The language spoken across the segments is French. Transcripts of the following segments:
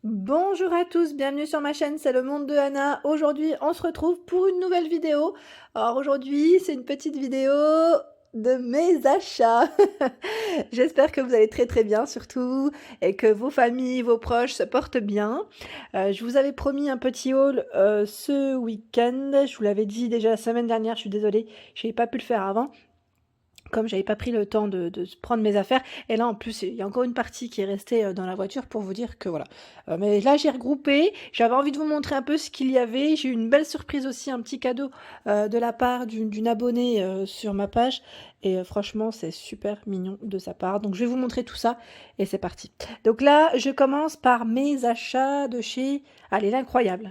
Bonjour à tous, bienvenue sur ma chaîne, c'est le monde de Anna. Aujourd'hui, on se retrouve pour une nouvelle vidéo. Alors aujourd'hui, c'est une petite vidéo de mes achats. J'espère que vous allez très bien surtout et que vos familles, vos proches se portent bien. Je vous avais promis un petit haul ce week-end. Je vous l'avais dit déjà la semaine dernière, je suis désolée, je n'avais pas pu le faire avant. Comme j'avais pas pris le temps de prendre mes affaires, et là en plus il y a encore une partie qui est restée dans la voiture pour vous dire que voilà. Mais là j'ai regroupé, j'avais envie de vous montrer un peu ce qu'il y avait, j'ai eu une belle surprise aussi, un petit cadeau de la part d'une abonnée sur ma page, et franchement c'est super mignon de sa part, donc je vais vous montrer tout ça, et c'est parti. Donc là je commence par mes achats de chez, allez l'incroyable,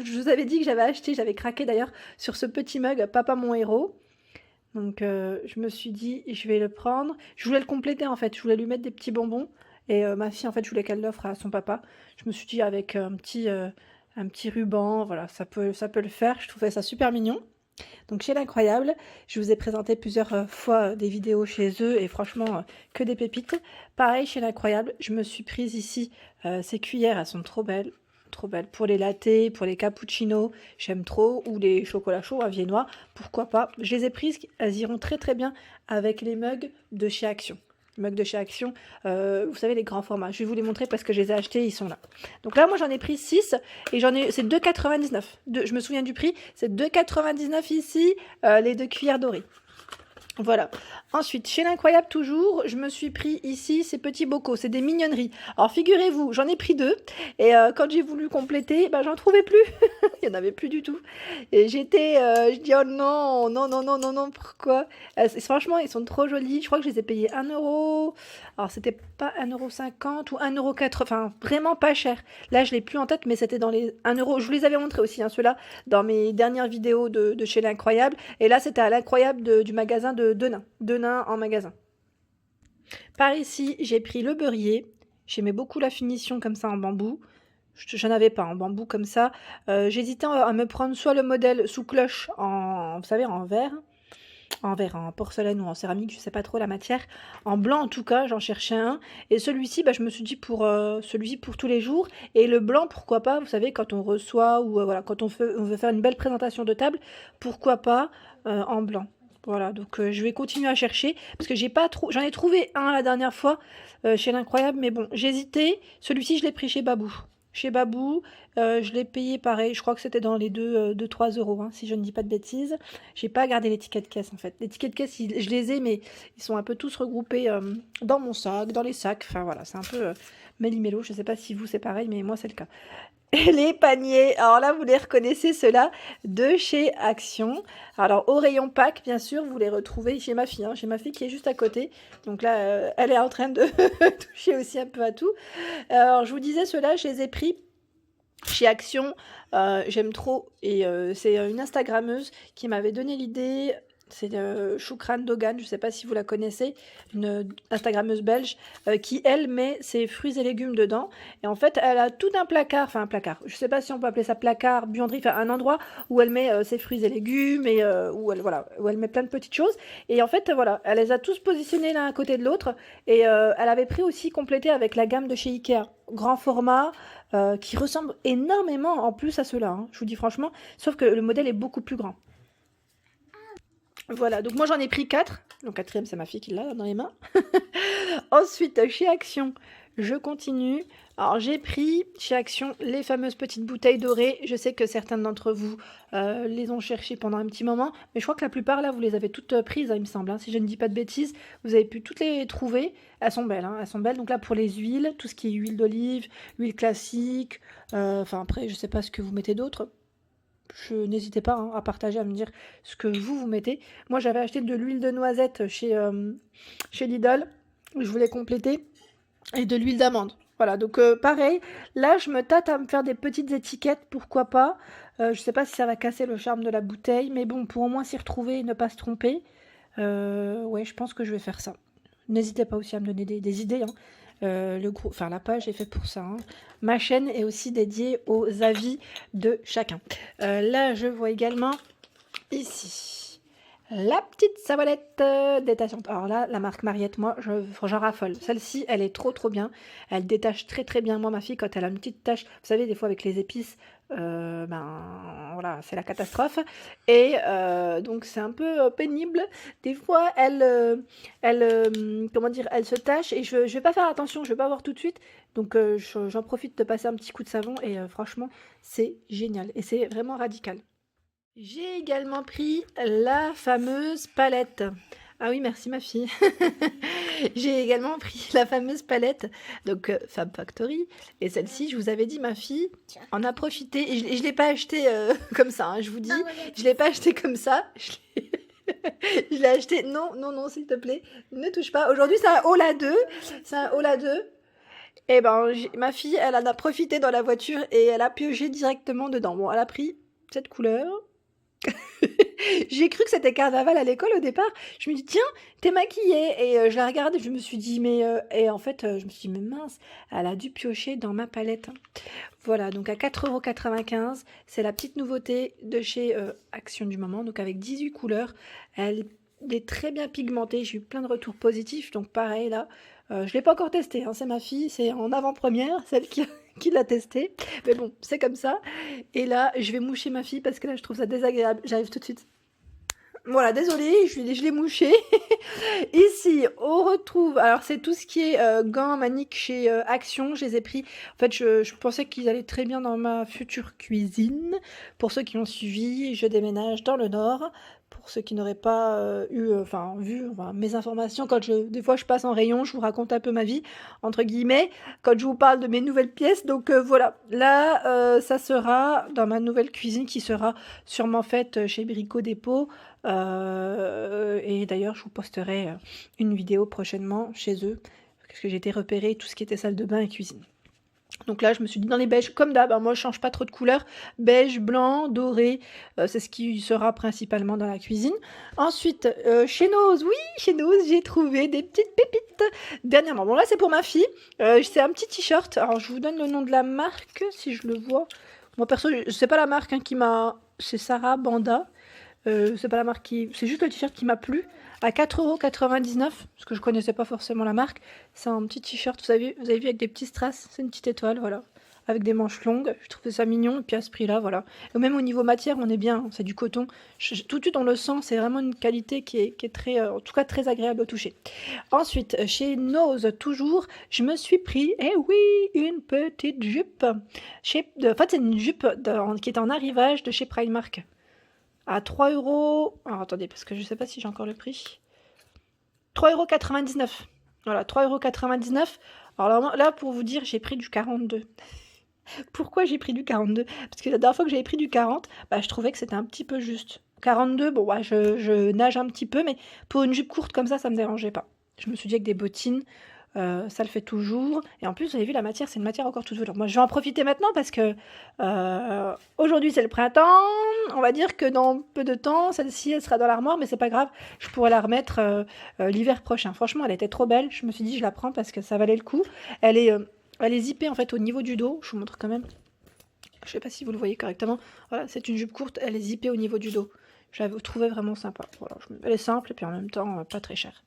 je vous avais dit que j'avais acheté, j'avais craqué d'ailleurs sur ce petit mug Papa mon héros. Donc je me suis dit, je vais le prendre. Je voulais le compléter en fait, je voulais lui mettre des petits bonbons. Et ma fille, en fait, je voulais qu'elle l'offre à son papa. Je me suis dit avec un petit ruban, voilà, ça peut le faire. Je trouvais ça super mignon. Donc chez l'incroyable, je vous ai présenté plusieurs fois des vidéos chez eux et franchement, que des pépites. Pareil chez l'incroyable, je me suis prise ici, ces cuillères, elles sont trop belles. Trop belles pour les lattés, pour les cappuccinos, j'aime trop, ou les chocolats chauds à viennois, pourquoi pas. Je les ai prises, elles iront très bien avec les mugs de chez Action. Mugs de chez Action, vous savez les grands formats. Je vais vous les montrer parce que je les ai achetés, ils sont là. Donc là, moi j'en ai pris 6 et c'est 2,99. Je me souviens du prix, c'est 2,99 ici, les 2 cuillères dorées. Voilà. Ensuite, chez l'incroyable toujours, je me suis pris ici ces petits bocaux, c'est des mignonneries. Alors figurez-vous, j'en ai pris 2 et quand j'ai voulu compléter, j'en trouvais plus. Il n'y en avait plus du tout. Et je dis oh non, pourquoi? Franchement, ils sont trop jolis. Je crois que je les ai payés 1 euro. Alors c'était pas 1,50 € ou 1,80 €, enfin vraiment pas cher. Là, je l'ai plus en tête, mais c'était dans les 1 euro. Je vous les avais montrés aussi, hein, ceux-là, dans mes dernières vidéos de chez l'incroyable. Et là, c'était à l'incroyable du magasin de Denain en magasin. Par ici, j'ai pris le beurrier. J'aimais beaucoup la finition comme ça en bambou. J'en avais pas en bambou comme ça. J'hésitais à me prendre soit le modèle sous cloche vous savez, en verre, en porcelaine ou en céramique, je sais pas trop la matière. En blanc en tout cas, j'en cherchais un. Et celui-ci, je me suis dit pour celui-ci pour tous les jours. Et le blanc, pourquoi pas, vous savez, quand on reçoit ou voilà, quand on veut faire une belle présentation de table, pourquoi pas en blanc. Voilà, donc je vais continuer à chercher parce que j'en ai trouvé un la dernière fois chez l'incroyable, mais bon, j'hésitais. Celui-ci, je l'ai pris chez Babou. Chez Babou, je l'ai payé pareil, je crois que c'était dans les 2-3 euros, hein, si je ne dis pas de bêtises. J'ai pas gardé l'étiquette caisse en fait. L'étiquette caisse, je les ai, mais ils sont un peu tous regroupés dans mon sac, dans les sacs. Enfin voilà, c'est un peu méli-mélo. Je sais pas si vous c'est pareil, mais moi c'est le cas. Et les paniers, alors là vous les reconnaissez ceux-là de chez Action. Alors au rayon pack, bien sûr, vous les retrouvez chez ma fille, hein, chez ma fille qui est juste à côté. Donc là, elle est en train de toucher aussi un peu à tout. Alors je vous disais, ceux-là, je les ai pris chez Action, j'aime trop, et c'est une Instagrammeuse qui m'avait donné l'idée. C'est Choukran Dogan, je ne sais pas si vous la connaissez, une Instagrammeuse belge qui, elle, met ses fruits et légumes dedans. Et en fait, elle a tout un placard, enfin un placard, je ne sais pas si on peut appeler ça placard, buanderie, enfin un endroit où elle met ses fruits et légumes et où elle met plein de petites choses. Et en fait, voilà, elle les a tous positionnés l'un à côté de l'autre. Et elle avait pris aussi complété avec la gamme de chez Ikea, grand format, qui ressemble énormément en plus à ceux-là, hein, je vous dis franchement, sauf que le modèle est beaucoup plus grand. Voilà, donc moi j'en ai pris 4. Le quatrième, c'est ma fille qui l'a dans les mains. Ensuite, chez Action, je continue. Alors j'ai pris chez Action les fameuses petites bouteilles dorées. Je sais que certains d'entre vous les ont cherchées pendant un petit moment, mais je crois que la plupart là, vous les avez toutes prises, hein, il me semble, hein. Si je ne dis pas de bêtises, vous avez pu toutes les trouver. Elles sont belles, hein, elles sont belles. Donc là, pour les huiles, tout ce qui est huile d'olive, huile classique, enfin après, je sais pas ce que vous mettez d'autre. N'hésitez pas, hein, à partager, à me dire ce que vous mettez. Moi, j'avais acheté de l'huile de noisette chez Lidl. Je voulais compléter. Et de l'huile d'amande. Voilà, donc pareil. Là, je me tâte à me faire des petites étiquettes, pourquoi pas. Je sais pas si ça va casser le charme de la bouteille. Mais bon, pour au moins s'y retrouver et ne pas se tromper. Ouais, je pense que je vais faire ça. N'hésitez pas aussi à me donner des idées, hein. La page est faite pour ça, hein. Ma chaîne est aussi dédiée aux avis de chacun. Là, je vois également ici La petite savonnette détachante. Alors là, la marque Mariette, moi, j'en raffole. Celle-ci, elle est trop trop bien. Elle détache très très bien. Moi, ma fille, quand elle a une petite tache, vous savez, des fois avec les épices, ben voilà, c'est la catastrophe. Et donc c'est un peu pénible. Des fois, comment dire, elle se tache et je vais pas faire attention, je vais pas voir tout de suite. Donc j'en profite de passer un petit coup de savon et franchement, c'est génial. Et c'est vraiment radical. J'ai également pris la fameuse palette. Ah oui, merci ma fille. J'ai également pris la fameuse palette, donc Fab Factory. Et celle-ci, je vous avais dit, ma fille en a profité. Et je l'ai pas acheté comme ça, hein, je vous dis. Je l'ai pas acheté comme ça. Je l'ai acheté. Non, non, non, s'il te plaît, ne touche pas. Aujourd'hui, c'est un haul à deux. C'est un haul à deux. Et ben, ma fille, elle en a profité dans la voiture et elle a pioché directement dedans. Bon, elle a pris cette couleur. J'ai cru que c'était carnaval à l'école au départ. Je me dis, tiens, t'es maquillée. Et je la regarde et je me suis dit, mais. Et en fait, je me suis dit, mais mince, elle a dû piocher dans ma palette. Voilà, donc à 4,95 €. C'est la petite nouveauté de chez Action du moment. Donc avec 18 couleurs. Elle est très bien pigmentée. J'ai eu plein de retours positifs. Donc pareil, là. Je ne l'ai pas encore testé, hein, c'est ma fille, c'est en avant-première, celle qui l'a testé. Mais bon, c'est comme ça. Et là, je vais moucher ma fille parce que là, je trouve ça désagréable. J'arrive tout de suite. Voilà, désolée, je l'ai mouché. Ici, on retrouve, alors c'est tout ce qui est gants, maniques chez Action, je les ai pris. En fait, je pensais qu'ils allaient très bien dans ma future cuisine. Pour ceux qui ont suivi, je déménage dans le Nord. Pour ceux qui n'auraient pas vu mes informations, des fois je passe en rayon, je vous raconte un peu ma vie, entre guillemets, quand je vous parle de mes nouvelles pièces. Donc voilà, là, ça sera dans ma nouvelle cuisine qui sera sûrement faite chez Brico Dépôt. Et d'ailleurs, je vous posterai une vidéo prochainement chez eux, parce que j'ai été repérer tout ce qui était salle de bain et cuisine. Donc là, je me suis dit dans les beiges, comme d'hab, hein, moi je change pas trop de couleurs, beige, blanc, doré, c'est ce qui sera principalement dans la cuisine. Ensuite, chez Nose, oui, chez Nose, j'ai trouvé des petites pépites dernièrement. Bon là, c'est pour ma fille, c'est un petit t-shirt, alors je vous donne le nom de la marque, si je le vois. Moi perso, je sais pas la marque hein, qui m'a... C'est Sarah Banda. C'est pas la marque qui... C'est juste le t-shirt qui m'a plu. À 4,99 €, parce que je connaissais pas forcément la marque. C'est un petit t-shirt, vous avez vu, avec des petits strass. C'est une petite étoile, voilà. Avec des manches longues. Je trouvais ça mignon. Et puis à ce prix-là, voilà. Et même au niveau matière, on est bien. Hein, c'est du coton. Tout de suite, on le sent. C'est vraiment une qualité qui est très... en tout cas, très agréable au toucher. Ensuite, chez Nose, toujours, je me suis pris, eh oui, une petite jupe. En fait, c'est une jupe qui est en arrivage de chez Primark. À 3 €. Alors attendez, parce que je sais pas si j'ai encore le prix. 3,99 €. Voilà, 3,99 €. Alors là, pour vous dire, j'ai pris du 42. Pourquoi j'ai pris du 42? Parce que la dernière fois que j'avais pris du 40, bah, je trouvais que c'était un petit peu juste. 42, bon, ouais, je nage un petit peu, mais pour une jupe courte comme ça me dérangeait pas. Je me suis dit avec des bottines, ça le fait toujours. Et en plus, vous avez vu, la matière, c'est une matière encore toute velours. Moi, je vais en profiter maintenant parce que aujourd'hui, c'est le printemps. On va dire que dans peu de temps, celle-ci, elle sera dans l'armoire, mais c'est pas grave. Je pourrais la remettre l'hiver prochain. Franchement, elle était trop belle. Je me suis dit, je la prends parce que ça valait le coup. Elle est zippée en fait au niveau du dos. Je vous montre quand même. Je sais pas si vous le voyez correctement. Voilà, c'est une jupe courte. Elle est zippée au niveau du dos. Je la trouvais vraiment sympa. Voilà, elle est simple et puis en même temps, pas très chère.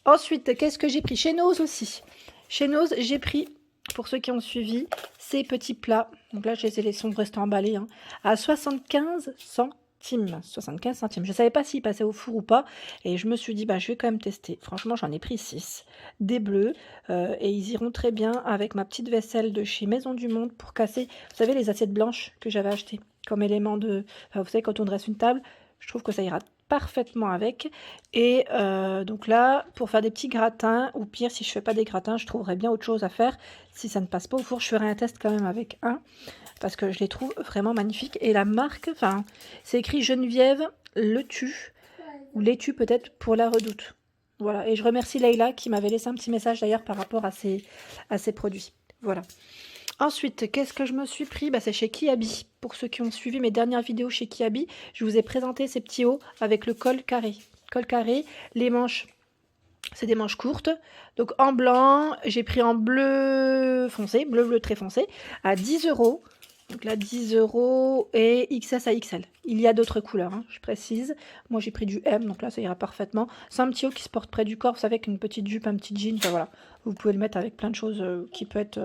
Ensuite, qu'est-ce que j'ai pris? Chez Nose aussi. Chez Nose, j'ai pris, pour ceux qui ont suivi, ces petits plats. Donc là, je les ai laissés rester emballés. Hein, à 75 centimes. 75 centimes. Je ne savais pas s'ils passaient au four ou pas. Et je me suis dit, bah, je vais quand même tester. Franchement, j'en ai pris 6. Des bleus. Et ils iront très bien avec ma petite vaisselle de chez Maison du Monde pour casser, vous savez, les assiettes blanches que j'avais achetées comme élément de... Enfin, vous savez, quand on dresse une table, je trouve que ça ira parfaitement avec. Et donc là, pour faire des petits gratins, ou pire, si je fais pas des gratins, je trouverais bien autre chose à faire. Si ça ne passe pas au four, je ferai un test quand même avec un, parce que je les trouve vraiment magnifiques. Et la marque, enfin, c'est écrit Geneviève Letu, ou Letu peut-être, pour la Redoute. Voilà, et je remercie Leïla qui m'avait laissé un petit message d'ailleurs par rapport à ces produits. Voilà. Ensuite, qu'est-ce que je me suis pris? Bah, c'est chez Kiabi. Pour ceux qui ont suivi mes dernières vidéos chez Kiabi, je vous ai présenté ces petits hauts avec le col carré. Col carré, les manches, c'est des manches courtes. Donc en blanc, j'ai pris en bleu foncé, bleu très foncé, à 10 €. Donc là, 10 € et XS à XL. Il y a d'autres couleurs, hein, je précise. Moi, j'ai pris du M, donc là, ça ira parfaitement. C'est un petit haut qui se porte près du corps, vous savez, avec une petite jupe, un petit jean. Enfin voilà, vous pouvez le mettre avec plein de choses qui peut être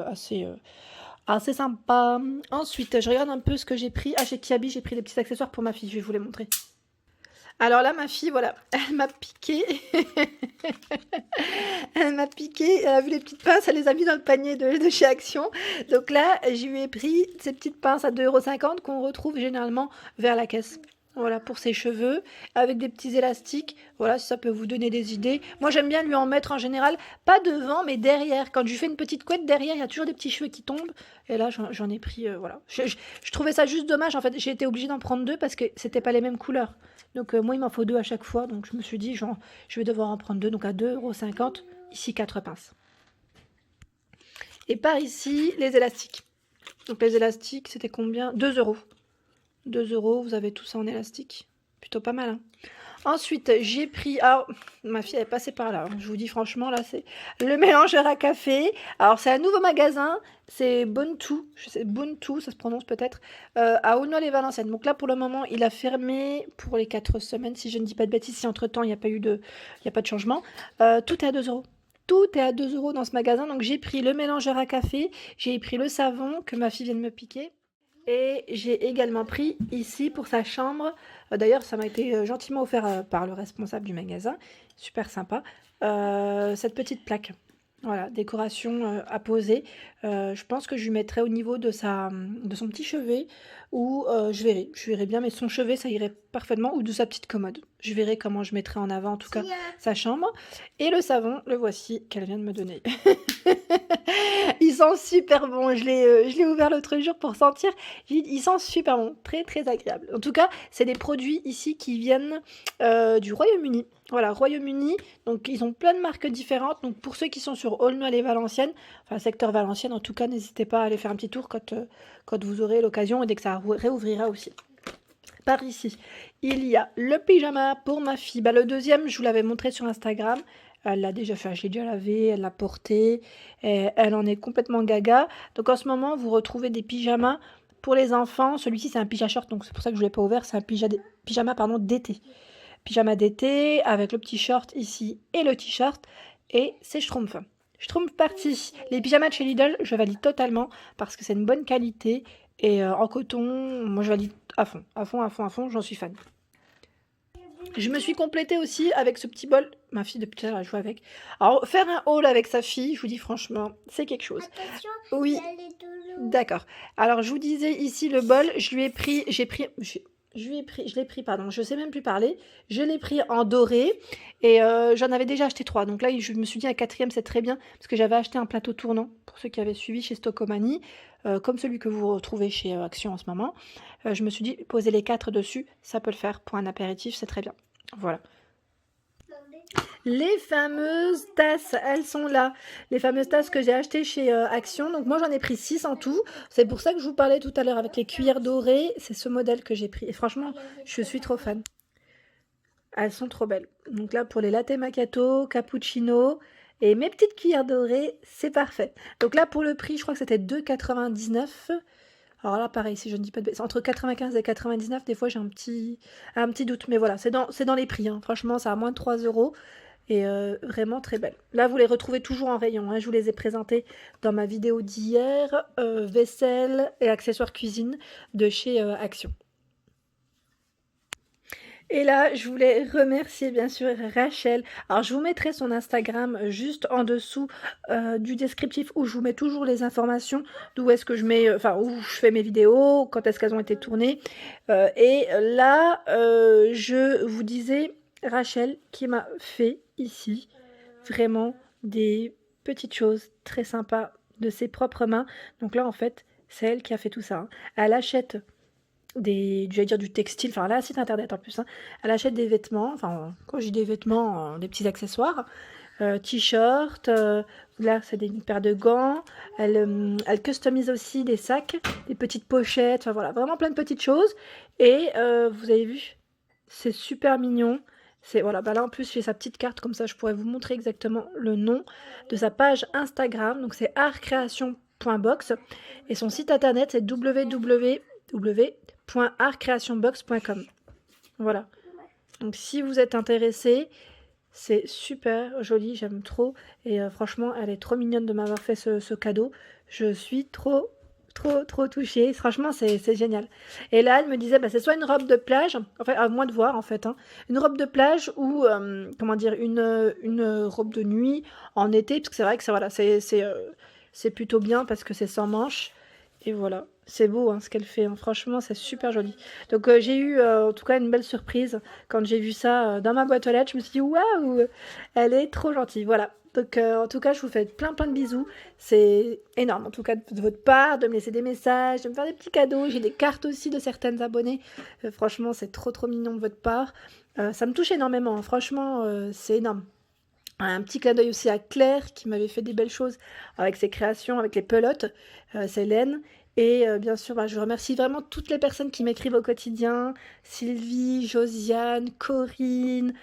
assez sympa. Ensuite, je regarde un peu ce que j'ai pris. Ah, chez Kiabi, j'ai pris des petits accessoires pour ma fille, je vais vous les montrer. Alors là, ma fille, voilà, elle m'a piqué. Elle m'a piqué, elle a vu les petites pinces, elle les a mis dans le panier de chez Action. Donc là, je lui ai pris ces petites pinces à 2,50 € qu'on retrouve généralement vers la caisse. Voilà, pour ses cheveux, avec des petits élastiques. Voilà, si ça peut vous donner des idées. Moi, j'aime bien lui en mettre en général, pas devant, mais derrière. Quand je lui fais une petite couette, derrière, il y a toujours des petits cheveux qui tombent. Et là, j'en ai pris, voilà. Je trouvais ça juste dommage, en fait. J'ai été obligée d'en prendre 2 parce que c'était pas les mêmes couleurs. Donc moi, il m'en faut 2 à chaque fois. Donc je me suis dit, genre, je vais devoir en prendre 2. Donc à 2,50 €, ici 4 pinces. Et par ici, les élastiques. Donc les élastiques, c'était combien? 2 €. 2 €, vous avez tout ça en élastique. Plutôt pas mal, hein. Ensuite, j'ai pris... Alors, ma fille est passée par là. Je vous dis franchement, là, c'est le mélangeur à café. Alors, c'est un nouveau magasin. C'est Bontu. Je sais, Bontu, ça se prononce peut-être. À Aulnoy-les-Valenciennes. Donc là, pour le moment, il a fermé pour les 4 semaines. Si je ne dis pas de bêtises, si entre-temps, il n'y a pas eu de... Il n'y a pas de changement. Tout est à 2 €. Tout est à 2 € dans ce magasin. Donc, j'ai pris le mélangeur à café. J'ai pris le savon que ma fille vient de me piquer. Et j'ai également pris ici pour sa chambre, d'ailleurs ça m'a été gentiment offert par le responsable du magasin, super sympa, cette petite plaque. Voilà, décoration à poser. Je pense que je lui mettrai au niveau de son petit chevet, ou je verrai bien, mais son chevet ça irait parfaitement, ou de sa petite commode. Je verrai comment je mettrai en avant en tout cas sa chambre. Et le savon, le voici, qu'elle vient de me donner. Il sent super bon, je l'ai ouvert l'autre jour pour sentir, il sent super bon, très très agréable. En tout cas, c'est des produits ici qui viennent du Royaume-Uni. Voilà, Royaume-Uni, donc ils ont plein de marques différentes. Donc pour ceux qui sont sur Aulnoy-les-Valenciennes, enfin secteur Valenciennes, en tout cas, n'hésitez pas à aller faire un petit tour quand vous aurez l'occasion et dès que ça réouvrira aussi. Par ici, il y a le pyjama pour ma fille. Bah, le deuxième, je vous l'avais montré sur Instagram. Elle l'a déjà fait, je l'ai déjà lavé, elle l'a porté, et elle en est complètement gaga. Donc en ce moment, vous retrouvez des pyjamas pour les enfants. Celui-ci, c'est un pyjama short, donc c'est pour ça que je ne l'ai pas ouvert. C'est un pyjama d'été. Pyjama d'été avec le petit short ici et le t-shirt. Et c'est Schtroumpf. Schtroumpf parti. Les pyjamas de chez Lidl, je valide totalement parce que c'est une bonne qualité. Et en coton, moi je valide à fond, à fond, à fond, à fond, j'en suis fan. Je me suis complétée aussi avec ce petit bol. Ma fille depuis tout à l'heure elle joue avec. Alors faire un haul avec sa fille, je vous dis franchement, c'est quelque chose. Attention, oui. D'accord. Alors je vous disais ici le bol, je l'ai pris, pardon, je sais même plus parler. Je l'ai pris en doré et j'en avais déjà acheté 3. Donc là, je me suis dit, un quatrième, c'est très bien parce que j'avais acheté un plateau tournant pour ceux qui avaient suivi chez Stockomanie, comme celui que vous retrouvez chez Action en ce moment. Je me suis dit, poser les 4 dessus, ça peut le faire pour un apéritif, c'est très bien. Voilà. Les fameuses tasses, elles sont là. Les fameuses tasses que j'ai achetées chez Action. Donc moi j'en ai pris 6 en tout. C'est pour ça que je vous parlais tout à l'heure avec les cuillères dorées. C'est ce modèle que j'ai pris. Et franchement, je suis trop fan. Elles sont trop belles. Donc là pour les latte macchiato, cappuccino et mes petites cuillères dorées, c'est parfait. Donc là pour le prix, je crois que c'était 2,99 €. Alors là, pareil, si je ne dis pas de bêtises, entre 95 et 99, des fois j'ai un petit doute. Mais voilà, c'est dans les prix. Hein. Franchement, ça a moins de 3 € et vraiment très belle. Là, vous les retrouvez toujours en rayon. Hein. Je vous les ai présentés dans ma vidéo d'hier, vaisselle et accessoires cuisine de chez Action. Et là, je voulais remercier bien sûr Rachel. Alors, je vous mettrai son Instagram juste en dessous du descriptif où je vous mets toujours les informations d'où est-ce que je mets, où je fais mes vidéos, quand est-ce qu'elles ont été tournées. Et là, je vous disais Rachel qui m'a fait ici vraiment des petites choses très sympas de ses propres mains. Donc là, en fait, c'est elle qui a fait tout ça. Hein. Elle achète j'allais dire du textile, enfin elle a un site internet en plus, hein. Elle achète des vêtements, enfin quand je dis des vêtements, des petits accessoires, t-shirt, là c'est une paire de gants, elle customise aussi des sacs, des petites pochettes, enfin voilà, vraiment plein de petites choses, et vous avez vu, c'est super mignon. C'est voilà, bah là en plus j'ai sa petite carte, comme ça je pourrais vous montrer exactement le nom de sa page Instagram, donc c'est artcreation .box et son site internet c'est www.artcreationbox.com. Voilà. Donc si vous êtes intéressé, c'est super joli, j'aime trop. Et franchement, elle est trop mignonne de m'avoir fait ce cadeau. Je suis trop touchée. Franchement, c'est génial. Et là, elle me disait, bah, c'est soit une robe de plage, enfin, à moi de voir en fait, hein, une robe de plage ou, comment dire, une robe de nuit en été, parce que c'est vrai que ça, voilà, c'est plutôt bien parce que c'est sans manches. Et voilà, c'est beau hein, ce qu'elle fait, hein. Franchement c'est super joli. Donc j'ai eu en tout cas une belle surprise quand j'ai vu ça dans ma boîte aux lettres. Je me suis dit waouh, elle est trop gentille, voilà. Donc en tout cas je vous fais plein de bisous. C'est énorme en tout cas de votre part, de me laisser des messages, de me faire des petits cadeaux. J'ai des cartes aussi de certaines abonnées. Franchement c'est trop mignon de votre part. Ça me touche énormément, hein. Franchement c'est énorme. Un petit clin d'œil aussi à Claire qui m'avait fait des belles choses avec ses créations, avec les pelotes, c'est Hélène. Et bien sûr, bah, je remercie vraiment toutes les personnes qui m'écrivent au quotidien. Sylvie, Josiane, Corinne,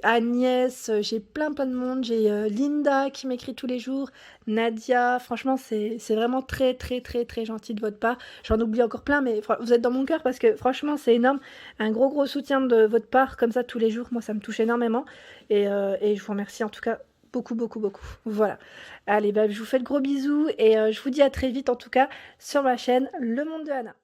Agnès, j'ai plein de monde. J'ai Linda qui m'écrit tous les jours, Nadia. Franchement, c'est vraiment très gentil de votre part. J'en oublie encore plein, mais vous êtes dans mon cœur parce que franchement, c'est énorme. Un gros soutien de votre part, comme ça, tous les jours. Moi, ça me touche énormément. Et je vous remercie en tout cas beaucoup. Voilà. Allez, bah, je vous fais de gros bisous et je vous dis à très vite en tout cas sur ma chaîne Le Monde de Hana.